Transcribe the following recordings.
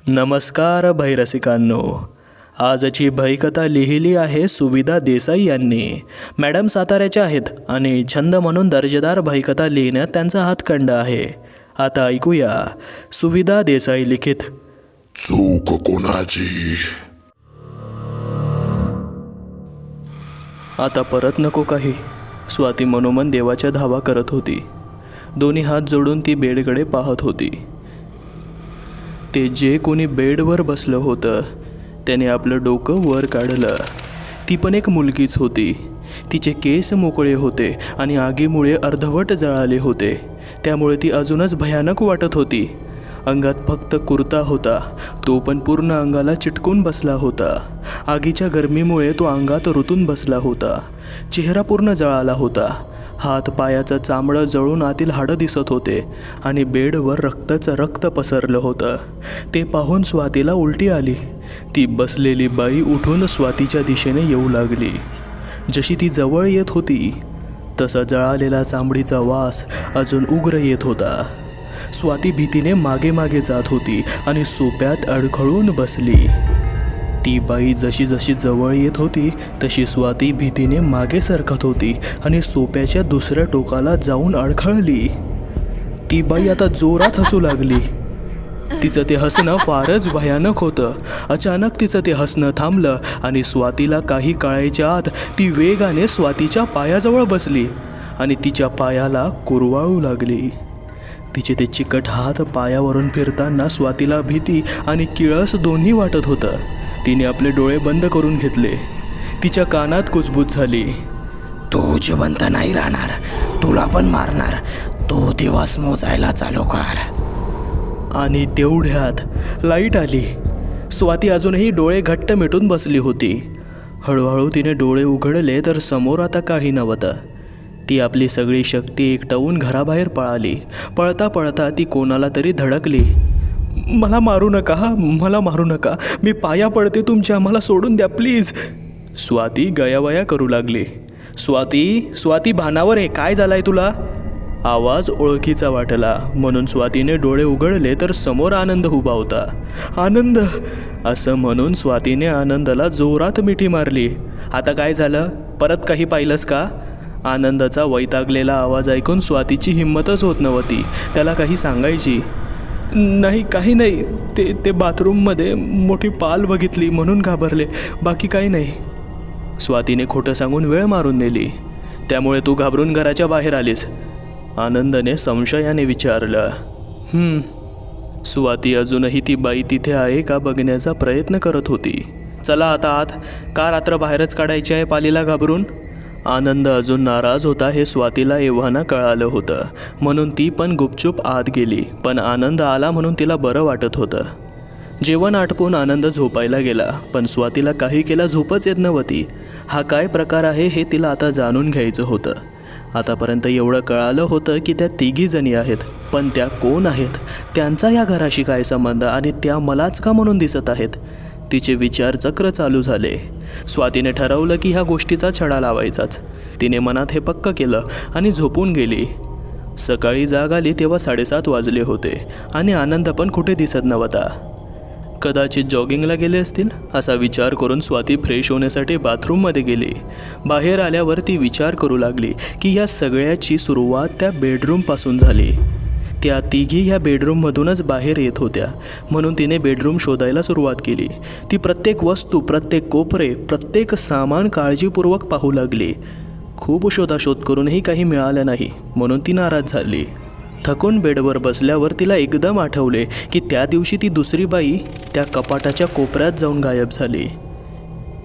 नमस्कार भैरसिकांनो. आजची भयकथा लिहिली आहे सुविधा देसाई यांनी. मॅडम साताऱ्याच्या आहेत आणि छंद म्हणून दर्जेदार भयकथा लिहिण्यात त्यांचा हातखंड आहे. आता ऐकूया सुविधा देसाई लिखित चूक कोणाची. आता परत नको काही. स्वाती मनोमन देवाच्या धावा करत होती. दोन्ही हात जोडून ती बेडकडे पाहत होती. ते जे कोणी बेडवर बसलं होतं त्याने आपलं डोकं वर काढलं. ती पण एक मुलगीच होती. तिचे केस मोकळे होते आणि आगीमुळे अर्धवट जळाले होते. त्यामुळे ती अजूनच भयानक वाटत होती. अंगात फक्त कुर्ता होता, तो पण पूर्ण अंगाला चिटकून बसला होता. आगीच्या गरमीमुळे तो अंगात रुतून बसला होता. चेहरा पूर्ण जळाला होता. हात पायाचं चामडं जळून आतील हाडं दिसत होते आणि बेडवर रक्ताचं रक्त पसरलं होतं. ते पाहून स्वातीला उलटी आली. ती बसलेली बाई उठून स्वातीच्या दिशेने येऊ लागली. जशी ती जवळ येत होती तसा जळालेला चामडीचा वास अजून उग्र येत होता. स्वाती भीतीने मागे मागे जात होती आणि सोप्यात अडखळून बसली. ती बाई जशी जशी जवळ येत होती तशी स्वाती भीतीने मागे सरकत होती आणि सोप्याच्या दुसऱ्या टोकाला जाऊन अडखळली. ती बाई आता जोरात हसू लागली. तिचं ते हसणं फारच भयानक होतं. अचानक तिचं ते हसणं थांबलं आणि स्वातीला काही कळायच्या आत ती वेगाने स्वातीच्या पायाजवळ बसली आणि तिच्या पायाला कुरवाळू लागली. तिचे ते चिकट हात पायावरून फिरताना स्वातीला भीती आणि किळस दोन्ही वाटत होतं. तिने आपले डोळे बंद करून घेतले. तिच्या कानात कुजबूज झाली. तू जिवंत नाही राहणार, तुला पण मारणार. तो दिवस मोजायला चालू कर. आणि तेवढ्यात लाईट आली. स्वाती अजूनही डोळे घट्ट मिटून बसली होती. हळूहळू तिने डोळे उघडले तर समोर आता काही नव्हतं. ती आपली सगळी शक्ती एकटवून घराबाहेर पळाली. पळता पळता ती कोणाला तरी धडकली. मला मारू नका, मला मारू नका, मी पाया पडते तुमच्या, मला सोडून द्या प्लीज. स्वाती गयावया करू लागली. स्वाती, स्वाती भानावर आहे, काय झालंय तुला? आवाज ओळखीचा वाटला म्हणून स्वातीने डोळे उघडले तर समोर आनंद उभा होता. आनंद असं म्हणून स्वातीने आनंदाला जोरात मिठी मारली. आता काय झालं? परत काही पाहिलंस का? आनंदाचा वैतागलेला आवाज ऐकून स्वातीची हिंमतच होत नव्हती त्याला काही सांगायची. नाही, काही नाही, ते बाथरूममध्ये मोठी पाल बघितली म्हणून घाबरले, बाकी काही नाही. स्वातीने खोटं सांगून वेळ मारून नेली, त्यामुळे तू घाबरून घराच्या बाहेर आलीस? आनंदने संशयाने विचारलं. स्वाती अजूनही ती बाई तिथे आहे का बघण्याचा प्रयत्न करत होती. चला आता आत. का रात्र बाहेरच काढायची आहे पालीला घाबरून? आनंद अजून नाराज होता हे स्वातीला एव्हाना कळालं होतं, म्हणून ती पण गुपचूप आत गेली. पण आनंद आला म्हणून तिला बरं वाटत होतं. जेवण आटपून आनंद झोपायला गेला, पण स्वातीला काही केला झोपच येत नव्हती. हा काय प्रकार आहे हे तिला आता जाणून घ्यायचं होतं. आतापर्यंत एवढं कळालं होतं की त्या तिघी जणी आहेत, पण त्या कोण आहेत? त्यांचा या घराशी काय संबंध आणि त्या मलाच का म्हणून दिसत आहेत? तिचे विचार चक्र चालू झाले. स्वातीने ठरवलं की ह्या गोष्टीचा छडा लावायचाच. तिने मनात हे पक्क केलं आणि झोपून गेली. सकाळी जाग आली तेव्हा 7:30 वाजले होते आणि आनंद पण कुठे दिसत नव्हता. कदाचित जॉगिंगला गेले असतील असा विचार करून स्वाती फ्रेश होण्यासाठी बाथरूममध्ये गेली. बाहेर आल्यावर ती विचार करू लागली की या सगळ्याची सुरुवात त्या बेडरूमपासून झाली. त्या तिघी ह्या बेडरूममधूनच बाहेर येत होत्या, म्हणून तिने बेडरूम शोधायला सुरुवात केली. ती प्रत्येक वस्तू, प्रत्येक कोपरे, प्रत्येक सामान काळजीपूर्वक पाहू लागली. खूप शोधाशोध करूनही काही मिळालं नाही, म्हणून ती नाराज झाली. थकून बेडवर बसल्यावर तिला एकदम आठवले की त्या दिवशी ती दुसरी बाई त्या कपाटाच्या कोपऱ्यात जाऊन गायब झाली.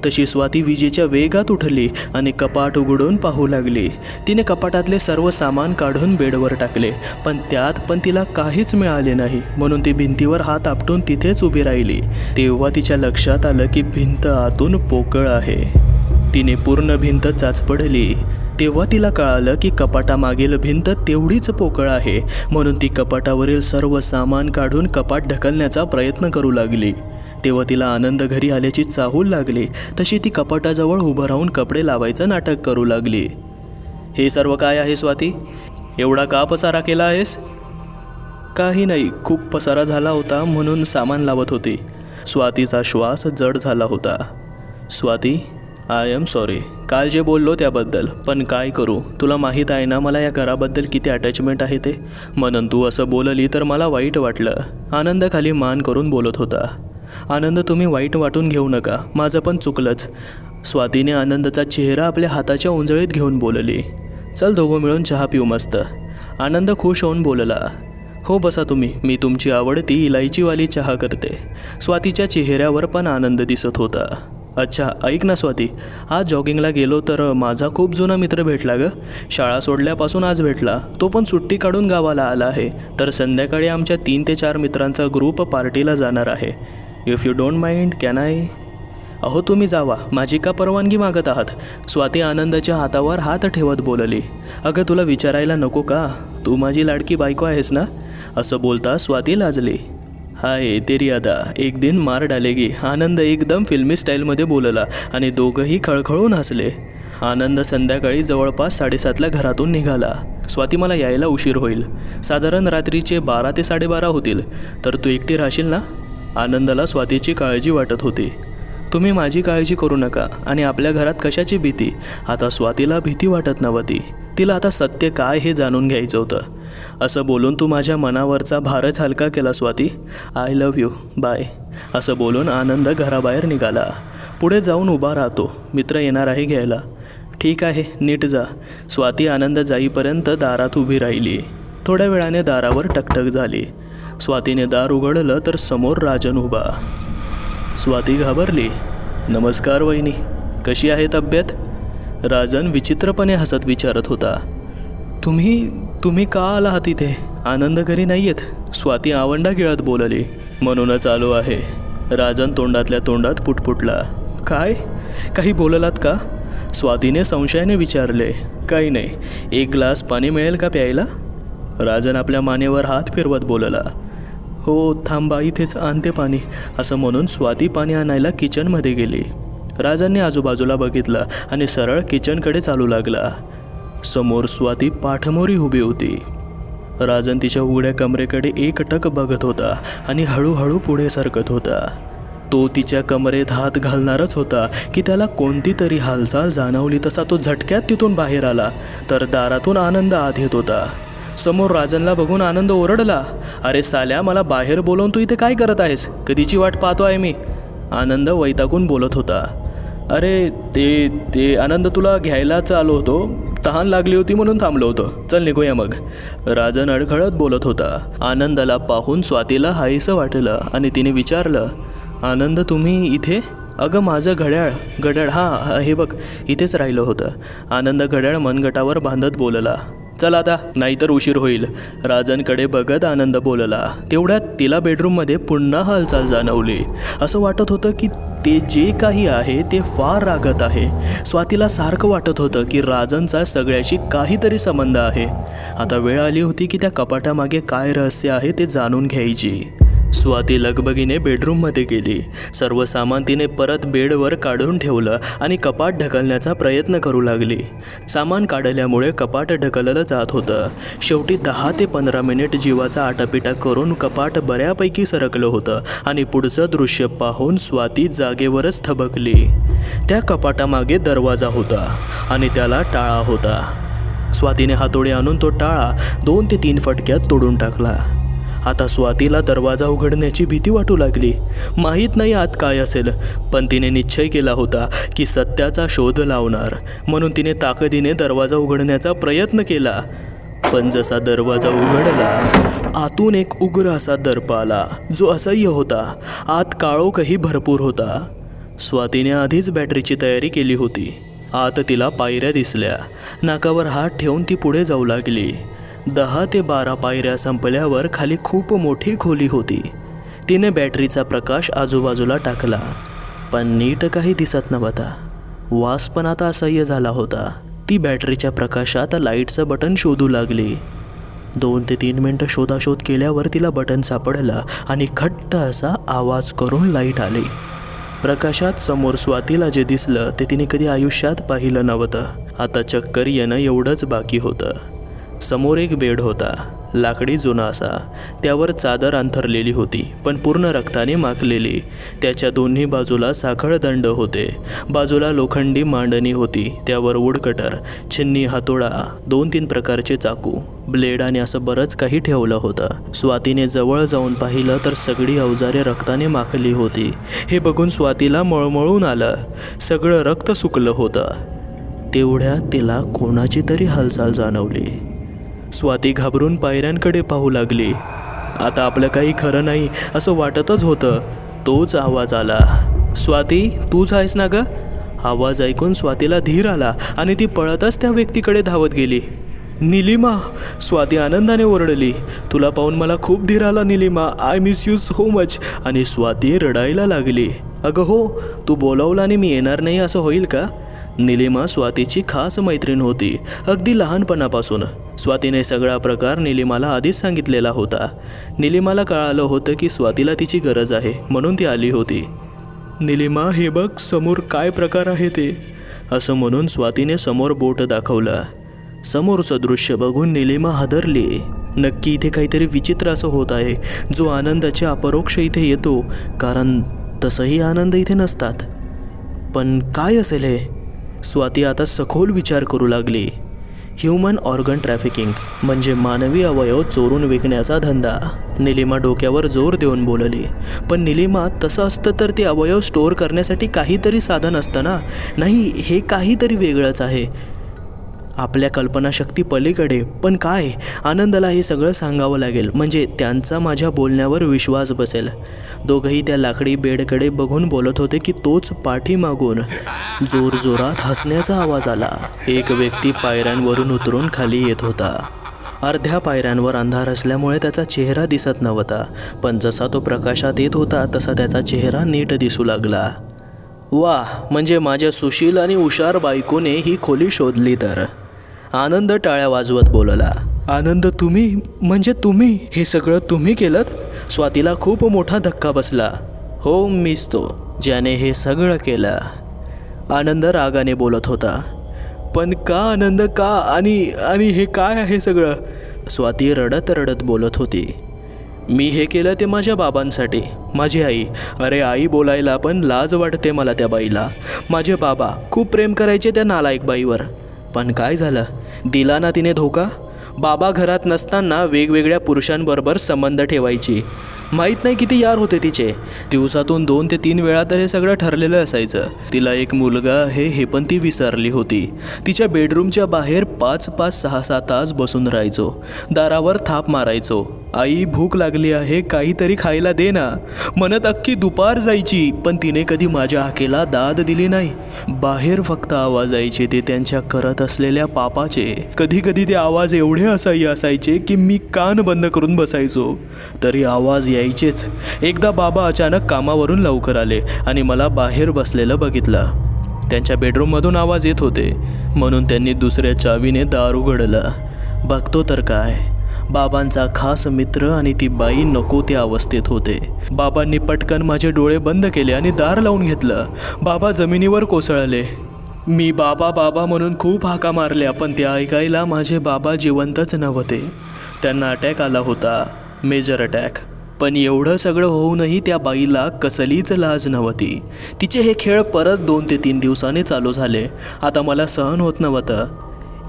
तशी स्वाती विजेच्या वेगात उठली आणि कपाट उघडून पाहू लागली. तिने कपाटातले सर्व सामान काढून बेडवर टाकले, पण त्यात पण तिला काहीच मिळाले नाही, म्हणून ती भिंतीवर हात आपटून तिथेच उभी राहिली. तेव्हा तिच्या लक्षात आलं की भिंत आतून पोकळ आहे. तिने पूर्ण भिंत चाचपडली. तेव्हा तिला कळालं की कपाटामागील भिंत तेवढीच पोकळ आहे, म्हणून ती कपाटावरील सर्व सामान काढून कपाट ढकलण्याचा प्रयत्न करू लागली. तेव्हा तिला आनंद घरी आल्याची चाहूल लागली. तशी ती कपाटाजवळ उभं राहून कपडे लावायचं नाटक करू लागली. हे सर्व काय आहे स्वाती? एवढा का पसारा केला आहेस? काही नाही, खूप पसारा झाला होता म्हणून सामान लावत होती. स्वातीचा श्वास जड झाला होता. स्वाती, आय एम सॉरी काल जे बोललो त्याबद्दल, पण काय करू, तुला माहीत आहे ना मला या घराबद्दल किती अटॅचमेंट आहे ते. म्हणून तू असं बोलली तर मला वाईट वाटलं. आनंद खाली मान करून बोलत होता. आनंद, तुम्ही वाईट वाटून घेऊ नका, माझं पण चुकलंच. स्वातीने आनंदचा चेहरा आपल्या हाताच्या उंजळीत घेऊन बोलली. चल दोघं मिळून चहा पिऊ मस्त. आनंद खुश होऊन बोलला. हो बसा तुम्ही, मी तुमची आवडती इलायचीवाली चहा करते. स्वातीच्या चेहऱ्यावर पण आनंद दिसत होता. अच्छा ऐक ना स्वाती, आज जॉगिंगला गेलो तर माझा खूप जुना मित्र भेटला ग. शाळा सोडल्यापासून आज भेटला. तो पण सुट्टी काढून गावाला आला आहे. तर संध्याकाळी आमच्या 3 ते 4 मित्रांचा ग्रुप पार्टीला जाणार आहे. If you don't mind can I. अहो तुम्ही जावा, माझी का परवानगी मागत आहात. स्वाती आनंदाच्या हातावर हात ठेवत बोलली. अगं तुला विचारायला नको का, तू माझी लाडकी बायको आहेस ना. असं बोलता स्वाती लाजली. हाय तेरी अदा एक दिन मार डालेगी. आनंद एकदम फिल्मी स्टाईलमध्ये बोलला आणि दोघंही खळखळून हसले. आनंद संध्याकाळी जवळपास 7:30ला घरातून निघाला. स्वाती, मला यायला उशीर होईल. साधारण रात्रीचे 12 ते 12:30 होतील. तर तू एकटी राहशील ना. आनंदाला स्वातीची काळजी वाटत होती. तुम्ही माझी काळजी करू नका. आणि आपल्या घरात कशाची भीती. आता स्वातीला भीती वाटत नव्हती. तिला आता सत्य काय हे जाणून घ्यायचं होतं. असं बोलून तू माझ्या मनावरचा भारच हलका केला Swati. I love you, bye. असं बोलून आनंद घराबाहेर निघाला. पुढे जाऊन उभा राहतो. मित्र येणार आहे घ्यायला. ठीक आहे, नीट जा. स्वाती आनंद जाईपर्यंत दारात उभी राहिली. थोड्या वेळाने दारावर टकटक झाली. स्वातीने दार उघडलं तर समोर राजन उभा. स्वाती घाबरली. नमस्कार वहिनी, कशी आहे तब्येत. राजन विचित्रपणे हसत विचारत होता. तुम्ही का आला आहात इथे. आनंद घरी नाही आहेत. स्वाती आवंडा गिळत बोलली. म्हणूनच आलो आहे. राजन तोंडातल्या तोंडात पुटपुटला. काय, काही बोललात का. स्वातीने संशयाने विचारले. काही नाही, एक ग्लास पाणी मिळेल का प्यायला. राजन आपल्या मानेवर हात फिरवत बोलला. हो थांबा, इथेच आणते पाणी. असं म्हणून स्वाती पाणी आणायला किचनमध्ये गेली. राजनने आजूबाजूला बघितलं आणि सरळ किचनकडे चालू लागला. समोर स्वाती पाठमोरी उभी होती. राजन तिच्या उघड्या कमरेकडे एकटक बघत होता आणि हळूहळू पुढे सरकत होता. तो तिच्या कमरेत हात घालणारच होता की त्याला कोणती तरी हालचाल जाणवली. तसा तो झटक्यात तिथून बाहेर आला तर दारातून आनंद आत येत होता. समोर राजनला बघून आनंद ओरडला. अरे साल्या, मला बाहेर बोलवून तू इथे काय करत आहेस. कधीची वाट पाहतो आहे मी. आनंद वैतागून बोलत होता. अरे ते आनंद, तुला घ्यायलाच आलो होतो. तहान लागली होती म्हणून थांबलो होतो. चल निघूया मग. राजन अडखळत बोलत होता. आनंदाला पाहून स्वातीला हायसं वाटलं आणि तिने विचारलं. आनंद तुम्ही इथे. अगं माझं घड्याळ हां हे बघ इथेच राहिलं होतं. आनंद घड्याळ मनगटावर बांधत बोलला. चल आता, नाहीतर उशीर होईल. राजनकडे बघत आनंद बोलला. तेवढ्यात तिला बेडरूममध्ये पुन्हा हालचाल जाणवली. असं वाटत होतं की ते जे काही आहे ते फार रागत आहे. स्वातीला सारखं वाटत होतं की राजनचा सगळ्याशी काहीतरी संबंध आहे. आता वेळ आली होती की त्या कपाटामागे काय रहस्य आहे ते जाणून घ्यायची. स्वाती लगबगीने बेडरूममध्ये गेली. सर्व सामान तिने परत बेडवर काढून ठेवलं आणि कपाट ढकलण्याचा प्रयत्न करू लागली. सामान काढल्यामुळे कपाट ढकललं जात होतं. शेवटी 10 ते 15 मिनिट जीवाचा आटापिटा करून कपाट बऱ्यापैकी सरकलं होतं आणि पुढचं दृश्य पाहून स्वाती जागेवरच थबकली. त्या कपाटामागे दरवाजा होता आणि त्याला टाळा होता. स्वातीने हातोडी आणून तो टाळा 2 ते 3 फटक्यात तोडून टाकला. आता स्वातीला दरवाजा उघडण्याची भीती वाटू लागली. माहीत नाही आत काय असेल, पण तिने निश्चय केला होता की सत्याचा शोध लावणार. म्हणून तिने ताकदीने दरवाजा उघडण्याचा प्रयत्न केला. पण जसा दरवाजा उघडला, आतून एक उग्र असा दर्प आला जो असह्य होता. आत काळोखही भरपूर होता. स्वातीने आधीच बॅटरीची तयारी केली होती. आत तिला पायऱ्या दिसल्या. नाकावर हात ठेवून ती पुढे जाऊ लागली. 10 ते 12 पायऱ्या संपल्यावर खाली खूप मोठी खोली होती. तिने बॅटरीचा प्रकाश आजूबाजूला टाकला, पण नीट काही दिसत नव्हता. वास पण आता असह्य झाला होता. ती बॅटरीच्या प्रकाशात लाईटचं बटन शोधू लागली. 2 ते 3 मिनटं शोधाशोध केल्यावर तिला बटन सापडलं आणि खट्ट असा आवाज करून लाईट आली. प्रकाशात समोर स्वातीला जे दिसलं ते तिने कधी आयुष्यात पाहिलं नव्हतं. आता चक्कर येणं एवढंच बाकी होतं. समोर एक बेड होता, लाकडी जुना असा. त्यावर चादर अंथरलेली होती, पण पूर्ण रक्ताने माखलेली. त्याच्या दोन्ही बाजूला साखळ दंड होते. बाजूला लोखंडी मांडणी होती, त्यावर वुडकटर, छिन्नी, हातोडा, 2-3 प्रकारचे चाकू, ब्लेड आणि असं बरंच काही ठेवलं होतं. स्वातीने जवळ जाऊन पाहिलं तर सगळी अवजारे रक्ताने माखली होती. हे बघून स्वातीला मळमळून आलं. सगळं रक्त सुकलं होतं. तेवढ्यात तिला कोणाची तरी हालचाल जाणवली. स्वाती घाबरून पायऱ्यांकडे पाहू लागली. आता आपलं काही खरं नाही असं वाटतच होतं. तोच आवाज आला. स्वाती, तूच आहेस ना गं? आवाज ऐकून स्वातीला धीर आला आणि ती पळतच त्या व्यक्तीकडे धावत गेली. निलिमा, स्वाती आनंदाने ओरडली. तुला पाहून मला खूप धीर आला Nilima. I miss you so much. आणि स्वाती रडायला लागली. अगं हो, तू बोलावलं आणि मी येणार नाही असं होईल का? निलिमा स्वातीची खास मैत्रीण होती, अगदी लहानपणापासून. स्वातीने सगळा प्रकार निलिमाला आधीच सांगितलेला होता. निलिमाला कळालं होतं की स्वातीला तिची गरज आहे, म्हणून ती आली होती. निलिमा, हे बघ समोर काय प्रकार आहे ते, असं म्हणून स्वातीने समोर बोट दाखवलं. समोरचं दृश्य बघून निलिमा हादरली. नक्की इथे काहीतरी विचित्र असं होत आहे, जो आनंदाच्या अपरोक्ष इथे येतो, कारण तसंही आनंद इथे नसतात. पण काय असेल हे? स्वाती आता सखोल विचार करू लागली. ह्युमन ऑर्गन ट्रॅफिकिंग म्हणजे मानवी अवयव चोरून विकण्याचा धंदा. निलिमा डोक्यावर जोर देऊन बोलली. पण निलिमा, तसं असतं तर ते अवयव स्टोअर करण्यासाठी काहीतरी साधन असतं ना? नाही, हे काहीतरी वेगळंच आहे, आपल्या कल्पनाशक्ती पलीकडे. पण काय? आनंदाला हे सगळं सांगावं लागेल, म्हणजे त्यांचा माझ्या बोलण्यावर विश्वास बसेल. दोघंही त्या लाकडी बेडकडे बघून बोलत होते की तोच पाठीमागून जोरजोरात हसण्याचा आवाज आला. एक व्यक्ती पायऱ्यांवरून उतरून खाली येत होता. अर्ध्या पायऱ्यांवर अंधार असल्यामुळे त्याचा चेहरा दिसत नव्हता, पण जसा तो प्रकाशात येत होता तसा त्याचा चेहरा नीट दिसू लागला. वाह, म्हणजे माझ्या सुशील आणि हुशार बायकोने ही खोली शोधली तर. आनंद टाळ्या वाजवत बोलला. आनंद, तुम्ही, म्हणजे तुम्ही हे सगळं तुम्ही केलं? स्वातीला खूप मोठा धक्का बसला. हो, मीच तो ज्याने हे सगळं केलं. आनंद रागाने बोलत होता. पण का आनंद, का? आणि हे काय आहे सगळं? स्वाती रडत रडत बोलत होती. मी हे केलं ते माझ्या बाबांसाठी, माझी आई. अरे आई बोलायला पण लाज वाटते मला त्या बाईला. माझे बाबा खूप प्रेम करायचे त्या नालायक बाईवर. पण काय झालं? दिला ना तिने धोका. बाबा घरात नसताना वेगवेगळ्या पुरुषांबरोबर संबंध ठेवायची. माहीत नाही किती यार होते तिचे. दिवसातून 2 ते 3 वेळा तर हे सगळं ठरलेलं असायचं. तिला एक मुलगा आहे हे पण ती विसरली होती. तिच्या बेडरूमच्या बाहेर 5-5, 6-6 तास बसून राहायचो. दारावर थाप मारायचो. आई, भूक लागली आहे, काहीतरी खायला दे ना. म्हणत अख्खी दुपार जायची, पण तिने कधी माझ्या हाकेला दाद दिली नाही. बाहेर फक्त आवाज यायचे ते त्यांच्या करत असलेल्या पापाचे. कधी कधी ते आवाज एवढे असह्य असायचे की मी कान बंद करून बसायचो, तरी आवाज यायचेच. एकदा बाबा अचानक कामावरून लवकर आले आणि मला बाहेर बसलेलं बघितलं. त्यांच्या बेडरूममधून आवाज येत होते, म्हणून त्यांनी दुसऱ्या चावीने दार उघडलं. बघतो तर काय, बाबांचा खास मित्र आणि ती बाई नको त्या अवस्थेत होते. बाबांनी पटकन माझे डोळे बंद केले आणि दार लावून घेतलं. बाबा जमिनीवर कोसळले. मी बाबा बाबा म्हणून खूप हाका मारल्या, पण त्या ऐकायला माझे बाबा जिवंतच नव्हते. त्यांना अटॅक आला होता, मेजर अटॅक. पण एवढं सगळं होऊनही त्या बाईला कसलीच लाज नव्हती. तिचे हे खेळ परत 2 ते 3 दिवसांनी चालू झाले. आता मला सहन होत नव्हतं.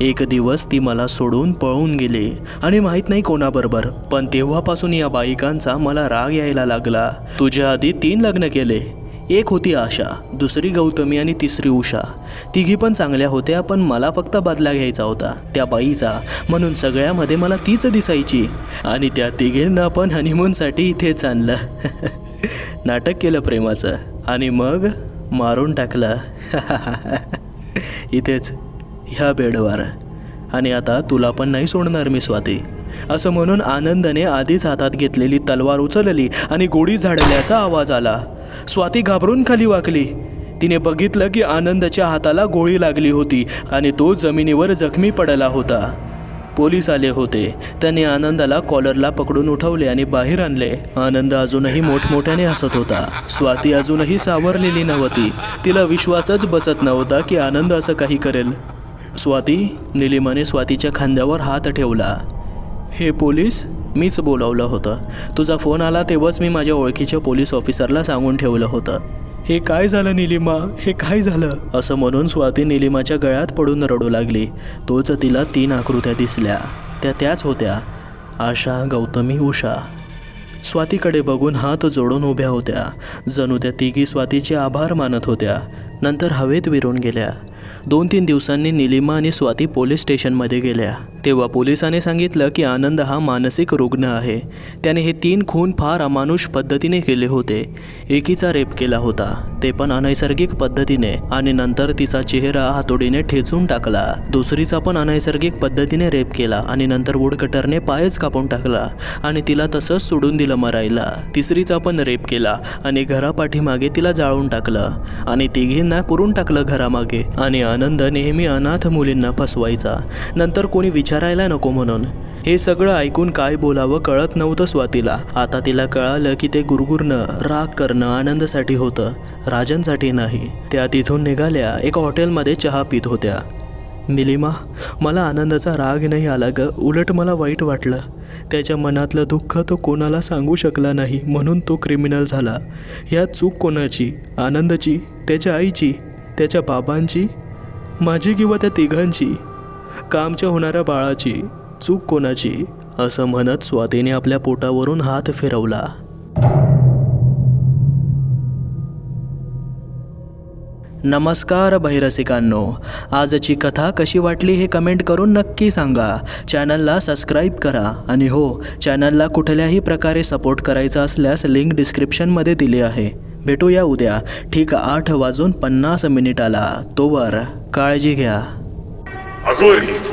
एक दिवस ती मला सोडून पळून गेली आणि माहीत नाही कोणाबरोबर. पण तेव्हापासून या बायकांचा मला राग यायला लागला. तुझ्या आधी 3 लग्न केले. एक होती आशा, दुसरी गौतमी आणि तिसरी उषा. तिघी पण चांगल्या होत्या, पण मला फक्त बदला घ्यायचा होता त्या बाईचा, म्हणून सगळ्यामध्ये मला तीच दिसायची. आणि त्या तिघींना पण हनीमूनसाठी इथेच आणलं. नाटक केलं प्रेमाचं आणि मग मारून टाकलं. इथेच, ह्या बेडवर. आणि आता तुला पण नाही सोडणार मी स्वाती. असं म्हणून आनंदाने आधीच हातात घेतलेली तलवार उचलली आणि गोळी झाडल्याचा आवाज आला. स्वाती घाबरून खाली वाकली. तिने बघितलं की आनंदाच्या हाताला गोळी लागली होती आणि तो जमिनीवर जखमी पडला होता. पोलीस आले होते. त्यांनी आनंदाला कॉलरला पकडून उठवले आणि बाहेर आणले. आनंद अजूनही मोठमोठ्याने हसत होता. स्वाती अजूनही सावरलेली नव्हती. तिला विश्वासच बसत नव्हता की आनंद असं काही करेल. स्वाती, निलिमाने स्वातीच्या खांद्यावर हात ठेवला. हे पोलीस, मीच बोलावलं होतं. तुझा फोन आला तेव्हाच मी माझ्या ओळखीच्या पोलीस ऑफिसरला सांगून ठेवलं होतं. हे काय झालं निलिमा, हे काय झालं, असं म्हणून स्वाती निलिमाच्या गळ्यात पडून रडू लागली. तोच तिला 3 आकृत्या दिसल्या. त्याच होत्या, आशा, गौतमी, उषा. स्वातीकडे बघून हात जोडून उभ्या होत्या. जणू त्या तिघी स्वातीचे आभार मानत होत्या. नंतर हवेत विरून गेल्या. 2-3 दिवसांनी निलिमा आणि स्वाती पोलीस स्टेशनमध्ये गेल्या. तेव्हा पोलिसांनी सांगितलं की आनंद हा मानसिक रुग्ण आहे. त्याने हे 3 खून फार अमानुष पद्धतीने केले होते. एकीचा रेप केला होता, ते पण अनैसर्गिक पद्धतीने, आणि नंतर तिचा चेहरा हातोडीने ठेचून टाकला. दुसरीचा पण अनैसर्गिक पद्धतीने रेप केला आणि नंतर वुडकटरने पायच कापून टाकला आणि तिला तसंच सोडून दिलं मरायला. तिसरीचा पण रेप केला आणि घरापाठीमागे तिला जाळून टाकलं आणि तिघींना पुरून टाकलं घरामागे. आणि आनंद नेहमी अनाथ मुलींना फसवायचा, नंतर कोणी विचारायला नको म्हणून. हे सगळं ऐकून काय बोलावं कळत नव्हतं स्वातीला. आता तिला कळालं की ते गुरगुरणं, राग करणं आनंदसाठी होतं, राजनसाठी नाही. त्या तिथून निघाल्या. एका हॉटेलमध्ये चहा पित होत्या. निलिमा, मला आनंदाचा राग नाही आला ग, उलट मला वाईट वाटलं. त्याच्या मनातलं दुःख तो कोणाला सांगू शकला नाही, म्हणून तो क्रिमिनल झाला. यात चूक कोणाची? आनंदाची, त्याच्या आईची, त्याच्या बाबांची, माझी किंवा त्या तिघांची? कामच्या होणाऱ्या बाळाची? चूक कोणाची? असं म्हणत स्वातीने आपल्या पोटावरून हात फिरवला. नमस्कार भैरसिकांनो, आजची कथा कशी वाटली हे कमेंट करून नक्की सांगा. चॅनलला सबस्क्राईब करा आणि हो, चॅनलला कुठल्याही प्रकारे सपोर्ट करायचा असल्यास लिंक डिस्क्रिप्शनमध्ये दिली आहे. भेटूया उद्या ठीक 8:50 तोवर काळजी घ्या. अगोरी